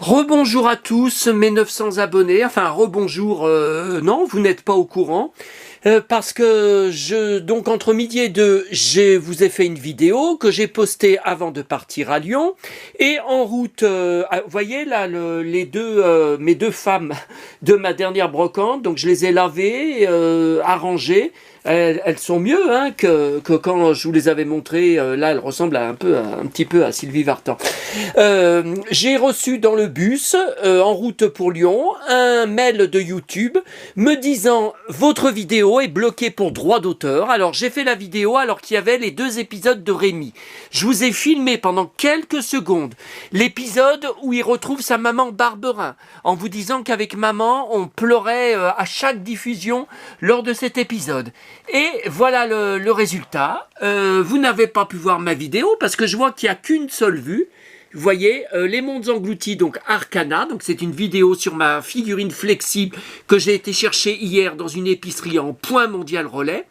Rebonjour à tous, mes 900 abonnés, enfin rebonjour, non, vous n'êtes pas au courant, parce que donc entre midi et deux, je vous ai fait une vidéo que j'ai postée avant de partir à Lyon, et en route, vous voyez là, mes deux femmes de ma dernière brocante, donc je les ai lavées, arrangées. Elles sont mieux que quand je vous les avais montrées. Là, elles ressemblent un petit peu à Sylvie Vartan. J'ai reçu dans le bus, en route pour Lyon, un mail de YouTube me disant « Votre vidéo est bloquée pour droit d'auteur ». Alors, j'ai fait la vidéo alors qu'il y avait les 2 épisodes de Rémi. Je vous ai filmé pendant quelques secondes l'épisode où il retrouve sa maman Barberin, en vous disant qu'avec maman, on pleurait à chaque diffusion lors de cet épisode. Et voilà le résultat. Vous n'avez pas pu voir ma vidéo parce que je vois qu'il n'y a qu'une seule vue. Vous voyez, Les Mondes Engloutis, donc Arcana, donc c'est une vidéo sur ma figurine flexible que j'ai été chercher hier dans une épicerie en point mondial relais.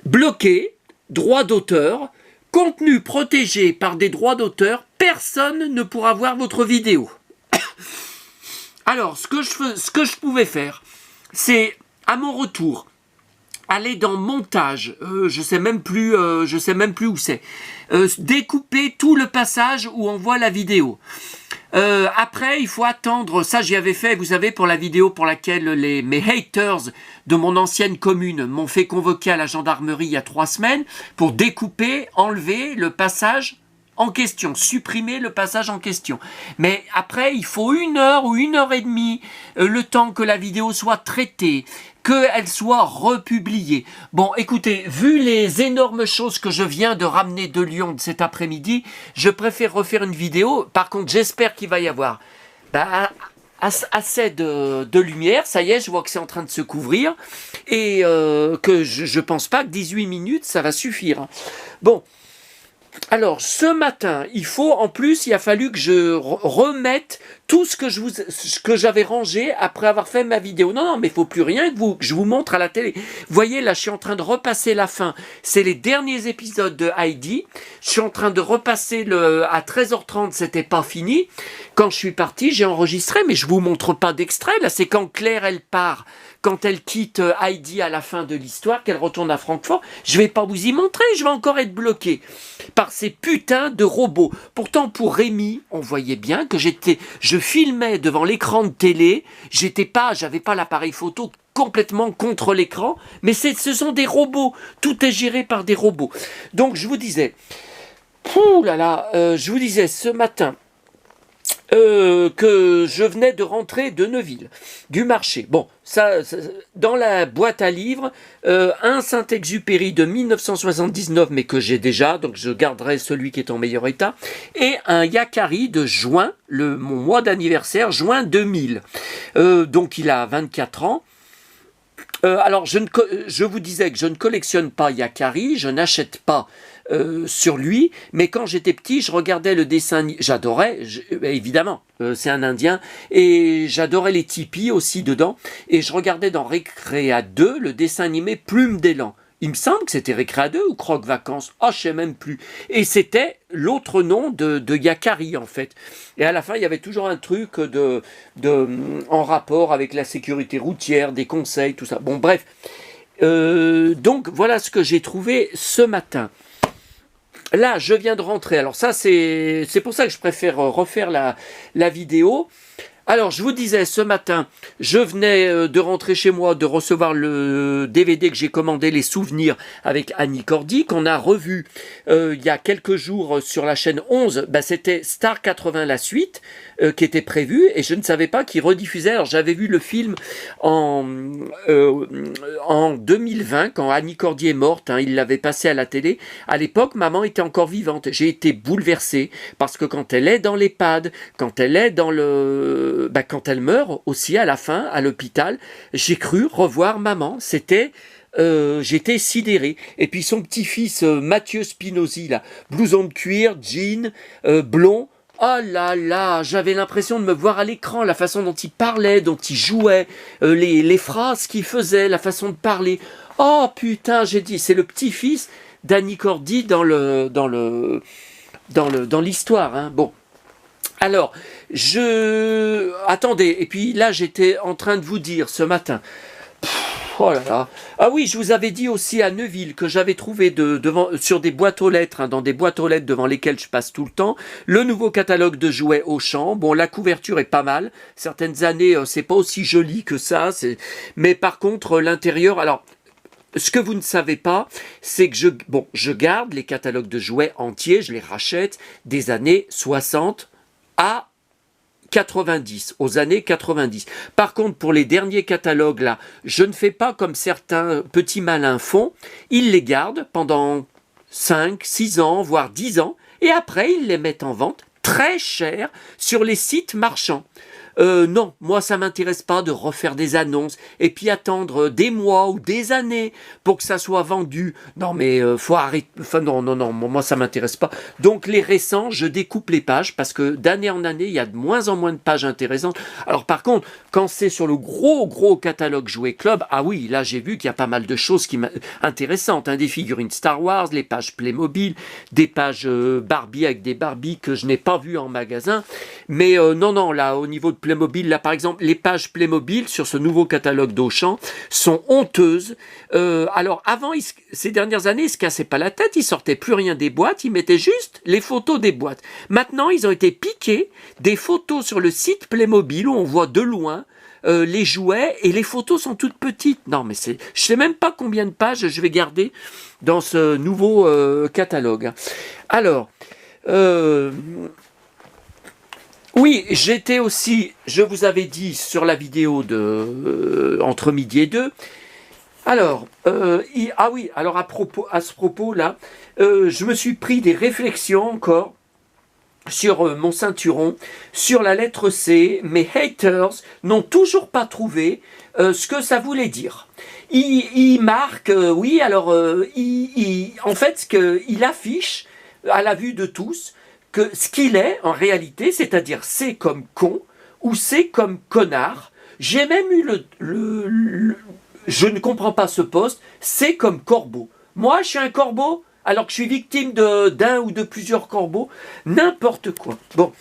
Bloqué, droit d'auteur, contenu protégé par des droits d'auteur, personne ne pourra voir votre vidéo. Alors, ce que je pouvais faire, c'est à mon retour, aller dans montage, je sais même plus où c'est, découper tout le passage où on voit la vidéo. Après, il faut attendre, ça j'y avais fait, vous savez, pour la vidéo pour laquelle mes haters de mon ancienne commune m'ont fait convoquer à la gendarmerie il y a 3 semaines pour découper, enlever le passage en question, supprimer le passage en question. Mais après, il faut 1 heure ou 1 heure et demie, le temps que la vidéo soit traitée, qu'elle soit republiée. Bon, écoutez, vu les énormes choses que je viens de ramener de Lyon cet après-midi, je préfère refaire une vidéo. Par contre, j'espère qu'il va y avoir assez de lumière. Ça y est, je vois que c'est en train de se couvrir. Et que je pense pas que 18 minutes, ça va suffire. Bon. Alors, ce matin, il a fallu que je remette tout ce que j'avais rangé après avoir fait ma vidéo. Non, mais il faut plus rien que je vous montre à la télé. Vous voyez, là, je suis en train de repasser la fin. C'est les derniers épisodes de Heidi. Je suis en train de repasser à 13h30, c'était pas fini. Quand je suis parti, j'ai enregistré, mais je vous montre pas d'extrait. Là, c'est quand Claire, elle part. Quand elle quitte Heidi à la fin de l'histoire, qu'elle retourne à Francfort, je vais pas vous y montrer, je vais encore être bloqué par ces putains de robots. Pourtant, pour Rémi, on voyait bien que je filmais devant l'écran de télé, j'avais pas l'appareil photo complètement contre l'écran, mais ce sont des robots, tout est géré par des robots. Donc, je vous disais, je vous disais ce matin, que je venais de rentrer de Neuville, du marché. Bon, ça dans la boîte à livres, un Saint-Exupéry de 1979, mais que j'ai déjà, donc je garderai celui qui est en meilleur état, et un Yakari de juin, mon mois d'anniversaire, juin 2000. Donc il a 24 ans. Alors, je vous disais que je ne collectionne pas Yakari, je n'achète pas sur lui, mais quand j'étais petit, je regardais le dessin, j'adorais, évidemment, c'est un Indien, et j'adorais les tipis aussi dedans, et je regardais dans Récréa 2 le dessin animé Plume d'élan. Il me semble que c'était Récréa 2 ou Croque Vacances. Ah, je sais même plus. Et c'était l'autre nom de Yakari, en fait. Et à la fin, il y avait toujours un truc en rapport avec la sécurité routière, des conseils, tout ça. Bon, bref. Donc, voilà ce que j'ai trouvé ce matin. Là, je viens de rentrer. Alors ça, c'est pour ça que je préfère refaire la vidéo. Alors, je vous disais, ce matin, je venais de rentrer chez moi, de recevoir le DVD que j'ai commandé, Les Souvenirs, avec Annie Cordy, qu'on a revu il y a quelques jours sur la chaîne 11. C'était Star 80, la suite, qui était prévue, et je ne savais pas qu'il rediffusait. Alors, j'avais vu le film en 2020, quand Annie Cordy est morte, il l'avait passé à la télé. À l'époque, maman était encore vivante. J'ai été bouleversé, parce que quand elle est dans l'EHPAD, quand elle est quand elle meurt aussi à la fin, à l'hôpital, j'ai cru revoir maman. J'étais sidéré. Et puis son petit-fils Mathieu Spinozzi, là, blouson de cuir, jean, blond. Oh là là, j'avais l'impression de me voir à l'écran, la façon dont il parlait, dont il jouait, les phrases qu'il faisait, la façon de parler. Oh putain, j'ai dit, c'est le petit-fils d'Annie Cordy dans l'histoire. Bon. Alors, attendez, et puis là, j'étais en train de vous dire ce matin... Oh là là. Ah oui, je vous avais dit aussi à Neuville que j'avais trouvé sur des boîtes aux lettres, dans des boîtes aux lettres devant lesquelles je passe tout le temps, le nouveau catalogue de jouets Auchan. Bon, la couverture est pas mal. Certaines années, c'est pas aussi joli que ça. Mais par contre, l'intérieur... Alors, ce que vous ne savez pas, c'est que je garde les catalogues de jouets entiers, je les rachète des années 60 à 90, aux années 90. Par contre, pour les derniers catalogues là, je ne fais pas comme certains petits malins font. Ils les gardent pendant 5, 6 ans, voire 10 ans, et après ils les mettent en vente très cher sur les sites marchands. Non, moi ça m'intéresse pas de refaire des annonces et puis attendre des mois ou des années pour que ça soit vendu. Non mais faut arrêter. Enfin non, moi ça m'intéresse pas. Donc les récents, je découpe les pages parce que d'année en année, il y a de moins en moins de pages intéressantes. Alors par contre, quand c'est sur le gros catalogue Jouet Club, ah oui, là j'ai vu qu'il y a pas mal de choses intéressantes, des figurines Star Wars, les pages Playmobil, des pages Barbie avec des Barbie que je n'ai pas vues en magasin. Mais non, là au niveau de Playmobil, là par exemple, les pages Playmobil sur ce nouveau catalogue d'Auchan sont honteuses. Alors avant, ces dernières années, ils se cassaient pas la tête, ils sortaient plus rien des boîtes, ils mettaient juste les photos des boîtes. Maintenant, ils ont été piqués des photos sur le site Playmobil où on voit de loin les jouets et les photos sont toutes petites. Non, mais je sais même pas combien de pages je vais garder dans ce nouveau catalogue. Alors, oui, j'étais aussi, je vous avais dit sur la vidéo de entre midi et 2. Alors, alors à ce propos là, je me suis pris des réflexions encore sur mon ceinturon, sur la lettre C. Mes haters n'ont toujours pas trouvé ce que ça voulait dire. Il marque, oui, alors, en fait, il affiche à la vue de tous que ce qu'il est en réalité, c'est-à-dire C comme con ou C comme connard. J'ai même eu je ne comprends pas ce poste, C comme corbeau. Moi, je suis un corbeau alors que je suis victime d'un ou de plusieurs corbeaux, n'importe quoi. Bon,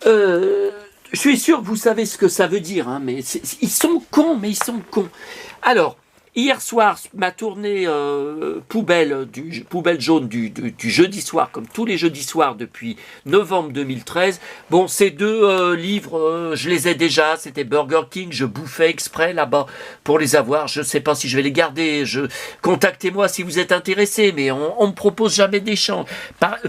je suis sûr que vous savez ce que ça veut dire, mais ils sont cons, mais ils sont cons. Alors, hier soir, ma tournée poubelle jaune du jeudi soir, comme tous les jeudis soirs depuis novembre 2013. Bon, ces deux livres, je les ai déjà. C'était Burger King. Je bouffais exprès là-bas pour les avoir. Je ne sais pas si je vais les garder. Contactez-moi si vous êtes intéressé, mais on me propose jamais d'échange.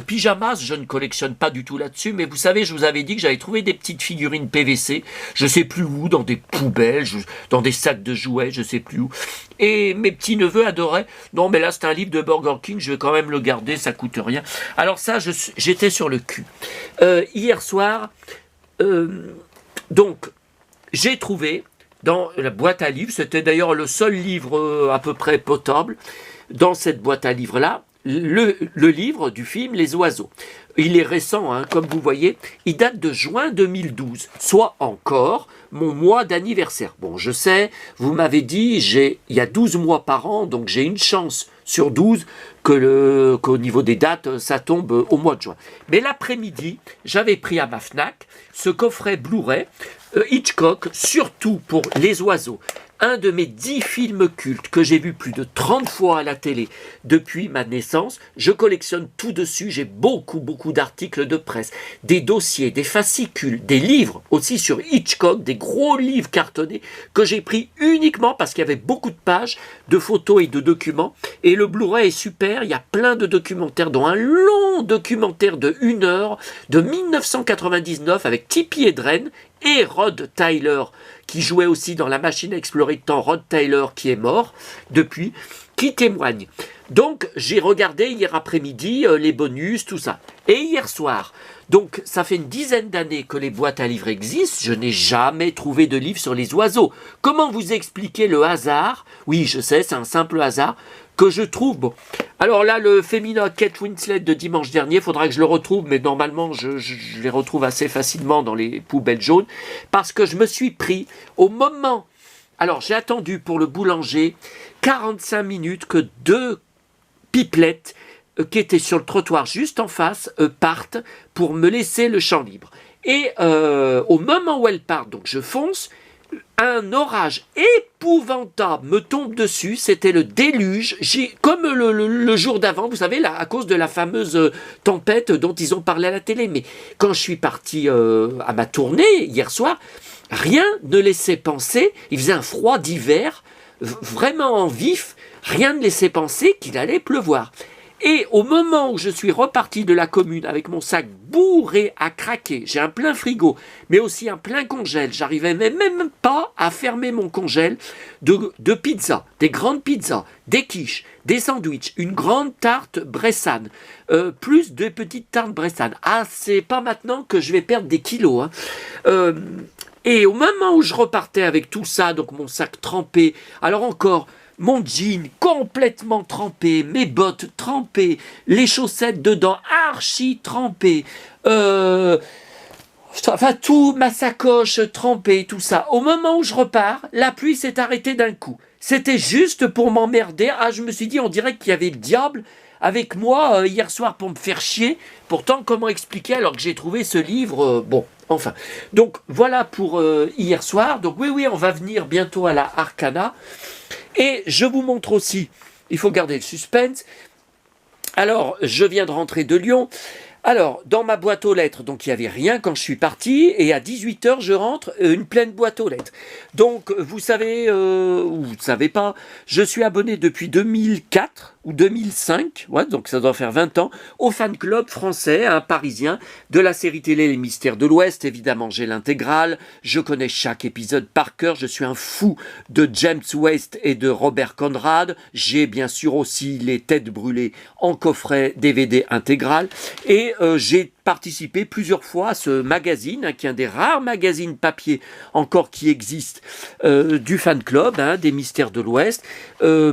Pyjamas, je ne collectionne pas du tout là-dessus, mais vous savez, je vous avais dit que j'avais trouvé des petites figurines PVC. Je sais plus où, dans des poubelles, dans des sacs de jouets, je sais plus où. Et mes petits-neveux adoraient. Non, mais là, c'est un livre de Burger King, je vais quand même le garder, ça coûte rien. Alors ça, j'étais sur le cul. Hier soir, donc, j'ai trouvé dans la boîte à livres, c'était d'ailleurs le seul livre à peu près potable, dans cette boîte à livres-là, le livre du film Les Oiseaux. Il est récent, comme vous voyez, il date de juin 2012, soit encore mon mois d'anniversaire. Bon, je sais, vous m'avez dit, il y a 12 mois par an, donc j'ai une chance sur 12 qu'au niveau des dates, ça tombe au mois de juin. Mais l'après-midi, j'avais pris à ma Fnac ce coffret Blu-ray Hitchcock, surtout pour Les Oiseaux. Un de mes 10 films cultes que j'ai vu plus de 30 fois à la télé depuis ma naissance. Je collectionne tout dessus, j'ai beaucoup d'articles de presse, des dossiers, des fascicules, des livres aussi sur Hitchcock, des gros livres cartonnés que j'ai pris uniquement parce qu'il y avait beaucoup de pages de photos et de documents. Et le Blu-ray est super, il y a plein de documentaires, dont un long documentaire de 1 heure de 1999 avec Tippi Hedren et Rod Tyler, qui jouait aussi dans La Machine à explorer le temps, Rod Tyler qui est mort depuis, qui témoigne. Donc j'ai regardé hier après-midi les bonus, tout ça. Et hier soir, donc ça fait une dizaine d'années que les boîtes à livres existent, je n'ai jamais trouvé de livre sur les oiseaux. Comment vous expliquer le hasard? Oui, je sais, c'est un simple hasard que je trouve. Bon, alors là, le féminin Kate Winslet de dimanche dernier, il faudra que je le retrouve, mais normalement, je les retrouve assez facilement dans les poubelles jaunes, parce que je me suis pris au moment... Alors, j'ai attendu pour le boulanger 45 minutes que 2 pipelettes qui étaient sur le trottoir juste en face partent pour me laisser le champ libre. Et au moment où elle part, donc je fonce, un orage épouvantable me tombe dessus, c'était le déluge, comme le jour d'avant, vous savez, là, à cause de la fameuse tempête dont ils ont parlé à la télé. Mais quand je suis parti à ma tournée hier soir, rien ne laissait penser, il faisait un froid d'hiver, vraiment vif, rien ne laissait penser qu'il allait pleuvoir. Et au moment où je suis reparti de la commune avec mon sac bourré à craquer, j'ai un plein frigo, mais aussi un plein congèle, j'arrivais même pas à fermer mon congèle de pizzas, des grandes pizzas, des quiches, des sandwichs, une grande tarte Bressane, plus de petites tartes Bressane. Ah, c'est pas maintenant que je vais perdre des kilos, hein. Et au moment où je repartais avec tout ça, donc mon sac trempé, alors encore, mon jean complètement trempé, mes bottes trempées, les chaussettes dedans archi trempées, enfin tout, ma sacoche trempée, tout ça. Au moment où je repars, la pluie s'est arrêtée d'un coup. C'était juste pour m'emmerder. Ah, je me suis dit, on dirait qu'il y avait le diable avec moi hier soir pour me faire chier. Pourtant, comment expliquer alors que j'ai trouvé ce livre bon, enfin. Donc, voilà pour hier soir. Donc, oui, on va venir bientôt à la Arcana. Et je vous montre aussi, il faut garder le suspense. Alors, je viens de rentrer de Lyon. Alors, dans ma boîte aux lettres, donc il n'y avait rien quand je suis parti, et à 18h, je rentre, une pleine boîte aux lettres. Donc, vous savez, ou vous ne savez pas, je suis abonné depuis 2004 ou 2005, ouais, donc ça doit faire 20 ans, au fan club français, parisien, de la série télé Les Mystères de l'Ouest. Évidemment, j'ai l'intégrale, je connais chaque épisode par cœur, je suis un fou de James West et de Robert Conrad. J'ai bien sûr aussi les têtes brûlées en coffret DVD intégral, et j'ai participé plusieurs fois à ce magazine, qui est un des rares magazines papier encore qui existe, du fan club, des Mystères de l'Ouest,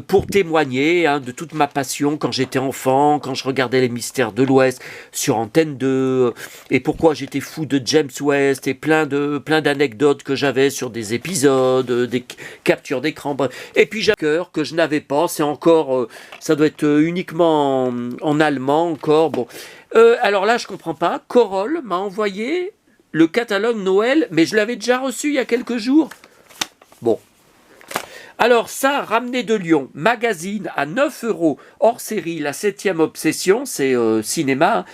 pour témoigner de toute ma passion quand j'étais enfant, quand je regardais les Mystères de l'Ouest sur Antenne 2, et pourquoi j'étais fou de James West, et plein d'anecdotes que j'avais sur des épisodes, des captures d'écran, et puis j'ai un cœur que je n'avais pas, c'est encore, ça doit être uniquement en allemand encore, bon. Alors là, je comprends pas. Corolle m'a envoyé le catalogue Noël, mais je l'avais déjà reçu il y a quelques jours. Bon. Alors ça, ramené de Lyon, magazine à 9 €, hors série, la 7e obsession, c'est cinéma,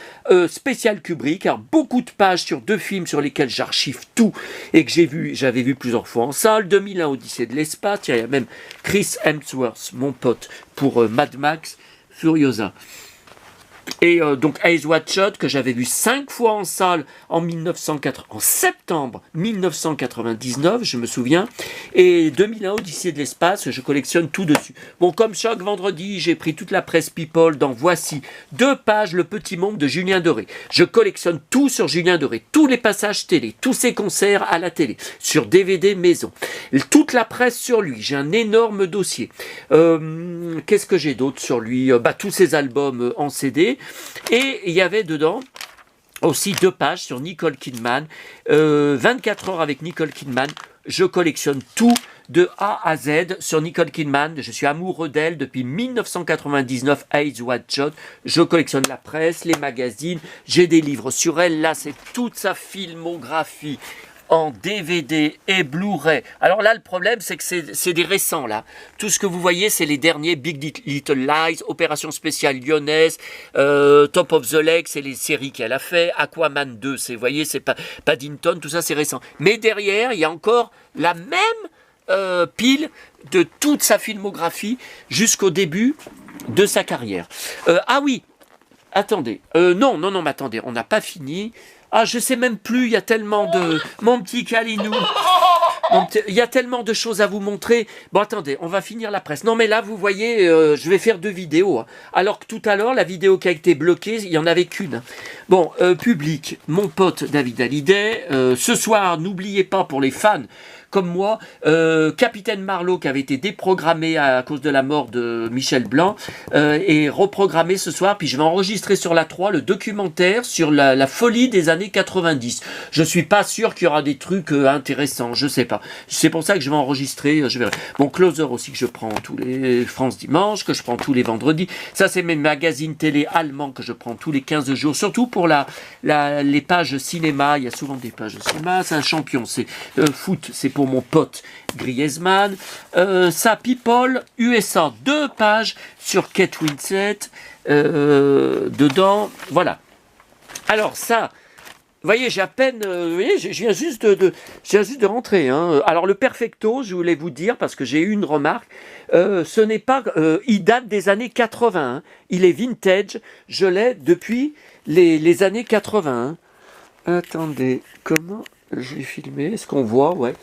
spécial Kubrick, alors beaucoup de pages sur 2 films sur lesquels j'archive tout, et que j'avais vu plusieurs fois en salle. 2001, Odyssée de l'espace, il y a même Chris Hemsworth, mon pote, pour Mad Max Furiosa. Et donc Eyes Wide Shut, que j'avais vu 5 fois en salle en septembre 1999, je me souviens. Et 2001, Odyssée de l'espace, je collectionne tout dessus. Bon, comme chaque vendredi, j'ai pris toute la presse People dans Voici 2 pages, Le Petit Monde de Julien Doré. Je collectionne tout sur Julien Doré, tous les passages télé, tous ses concerts à la télé, sur DVD maison. Toute la presse sur lui, j'ai un énorme dossier. Qu'est-ce que j'ai d'autre sur lui? Tous ses albums en CD. Et il y avait dedans aussi 2 pages sur Nicole Kidman, 24 heures avec Nicole Kidman. Je collectionne tout de A à Z sur Nicole Kidman. Je suis amoureux d'elle depuis 1999, Eyes Wide Shut. Je collectionne la presse, les magazines, j'ai des livres sur elle. Là, c'est toute sa filmographie en DVD et Blu-ray. Alors là, le problème, c'est que c'est des récents, là. Tout ce que vous voyez, c'est les derniers Big Little Lies, Opération Spéciale Lyonnaise, Top of the Lake, c'est les séries qu'elle a fait, Aquaman 2, vous voyez, c'est Paddington, tout ça, c'est récent. Mais derrière, il y a encore la même pile de toute sa filmographie jusqu'au début de sa carrière. Ah oui, attendez. Non, mais attendez, on n'a pas fini. Ah, je sais même plus, il y a tellement de... Mon petit Calinou, il y a tellement de choses à vous montrer. Bon, attendez, on va finir la presse. Non, mais là, vous voyez, je vais faire 2 vidéos. Alors que tout à l'heure, la vidéo qui a été bloquée, il n'y en avait qu'une. Bon, public, mon pote David Hallyday. Ce soir, n'oubliez pas, pour les fans comme moi, Capitaine Marlowe, qui avait été déprogrammé à cause de la mort de Michel Blanc, est reprogrammé ce soir. Puis je vais enregistrer sur la 3 le documentaire sur la folie des années 90. Je suis pas sûr qu'il y aura des trucs intéressants, je sais pas. voilà. C'est pour ça que je vais enregistrer, je verrai. Mon closer aussi que je prends tous les France Dimanche, que je prends tous les vendredis. Ça, c'est mes magazines télé allemands que je prends tous les 15 jours, surtout pour les pages cinéma. Il y a souvent des pages de cinéma. C'est un champion. C'est foot, c'est pour mon pote Griezmann. Ça, People, USA, 2 pages sur Kate Winslet. Dedans, voilà. Alors ça, vous voyez, j'ai à peine, vous voyez, je viens juste de rentrer. Hein. Alors le Perfecto, je voulais vous dire, parce que j'ai eu une remarque, ce n'est pas, il date des années 80. Hein. Il est vintage, je l'ai depuis les années 80. Hein. Attendez, comment je l'ai filmé? Est-ce qu'on voit? Ouais.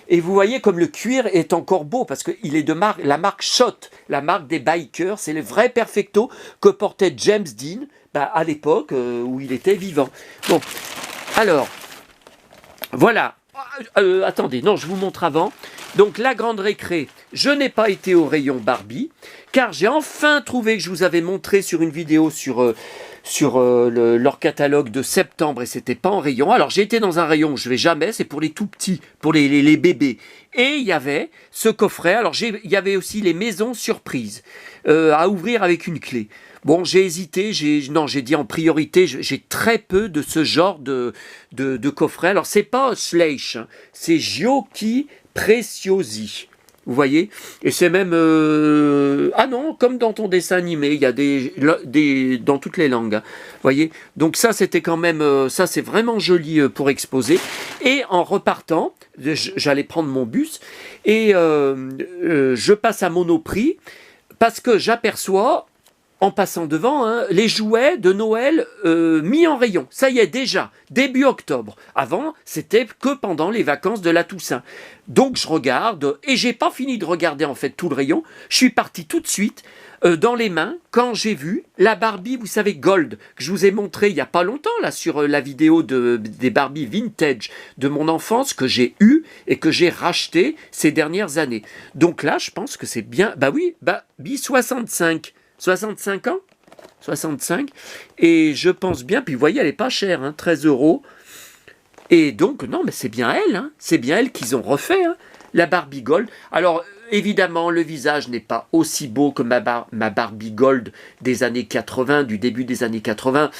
Et vous voyez comme le cuir est encore beau, parce qu'il est de la marque Schott, la marque des bikers. C'est le vrai Perfecto que portait James Dean à l'époque où il était vivant. Bon, alors, voilà. Attendez, non, je vous montre avant. Donc, la grande récré, je n'ai pas été au rayon Barbie, car j'ai enfin trouvé, que je vous avais montré sur une vidéo sur leur catalogue de septembre, et c'était pas en rayon. Alors, j'ai été dans un rayon où je vais jamais, c'est pour les tout petits, pour les bébés. Et il y avait ce coffret, alors il y avait aussi les maisons surprises, à ouvrir avec une clé. Bon, j'ai hésité, j'ai dit en priorité, j'ai très peu de ce genre de coffret. Alors, c'est pas Schleich, hein, c'est Giochi Preziosi. Vous voyez? Et c'est même... Ah non, comme dans ton dessin animé, il y a dans toutes les langues. Hein, vous voyez? Donc ça, c'était quand même... ça, c'est vraiment joli pour exposer. Et en repartant, j'allais prendre mon bus, et je passe à Monoprix, parce que j'aperçois... en passant devant, hein, les jouets de Noël mis en rayon. Ça y est, déjà, début octobre. Avant, c'était que pendant les vacances de la Toussaint. Donc, je regarde, et j'ai pas fini de regarder en fait tout le rayon. Je suis parti tout de suite dans les mains quand j'ai vu la Barbie, vous savez, Gold, que je vous ai montré il y a pas longtemps, là, sur la vidéo des Barbie vintage de mon enfance, que j'ai eu et que j'ai racheté ces dernières années. Donc là, je pense que c'est bien... Bah oui, Barbie 65 ans 65. Et je pense bien, puis vous voyez, elle n'est pas chère, hein, 13 €. Et donc, non, mais c'est bien elle, hein, c'est bien elle qu'ils ont refait, hein, la Barbie Gold. Alors, évidemment, le visage n'est pas aussi beau que ma Barbie Gold des années 80, du début des années 80.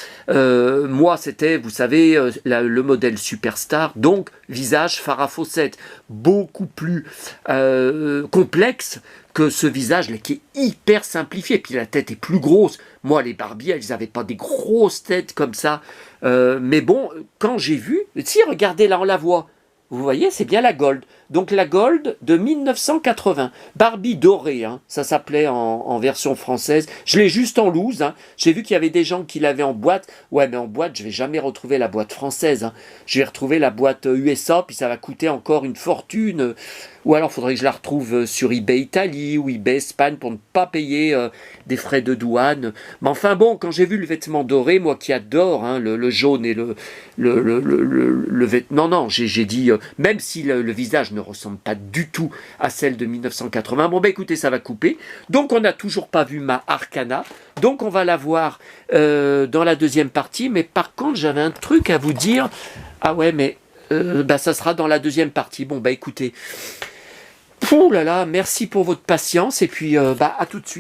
Moi, c'était, vous savez, le modèle Superstar, donc visage Farrah Fawcett, beaucoup plus complexe que ce visage là qui est hyper simplifié, puis la tête est plus grosse. Moi, les Barbie, elles n'avaient pas des grosses têtes comme ça. Mais bon, quand j'ai vu, si, regardez là, on la voit. Vous voyez, c'est bien la Gold. Donc la Gold de 1980. Barbie dorée, hein, ça s'appelait en version française. Je l'ai juste en loose. Hein. J'ai vu qu'il y avait des gens qui l'avaient en boîte. Ouais, mais en boîte, je vais jamais retrouver la boîte française. Hein. Je vais retrouver la boîte USA, puis ça va coûter encore une fortune. Ou alors, il faudrait que je la retrouve sur eBay Italie ou eBay Espagne pour ne pas payer des frais de douane. Mais enfin bon, quand j'ai vu le vêtement doré, moi qui adore hein, le jaune et le vêtement... Non, j'ai dit, même si le visage ne ressemble pas du tout à celle de 1980, bon ben écoutez, ça va couper. Donc on n'a toujours pas vu ma Arcana. Donc on va la voir dans la deuxième partie. Mais par contre, j'avais un truc à vous dire. Ah ouais, mais ça sera dans la deuxième partie. Bon bah écoutez... Ouh là là, merci pour votre patience et puis à tout de suite.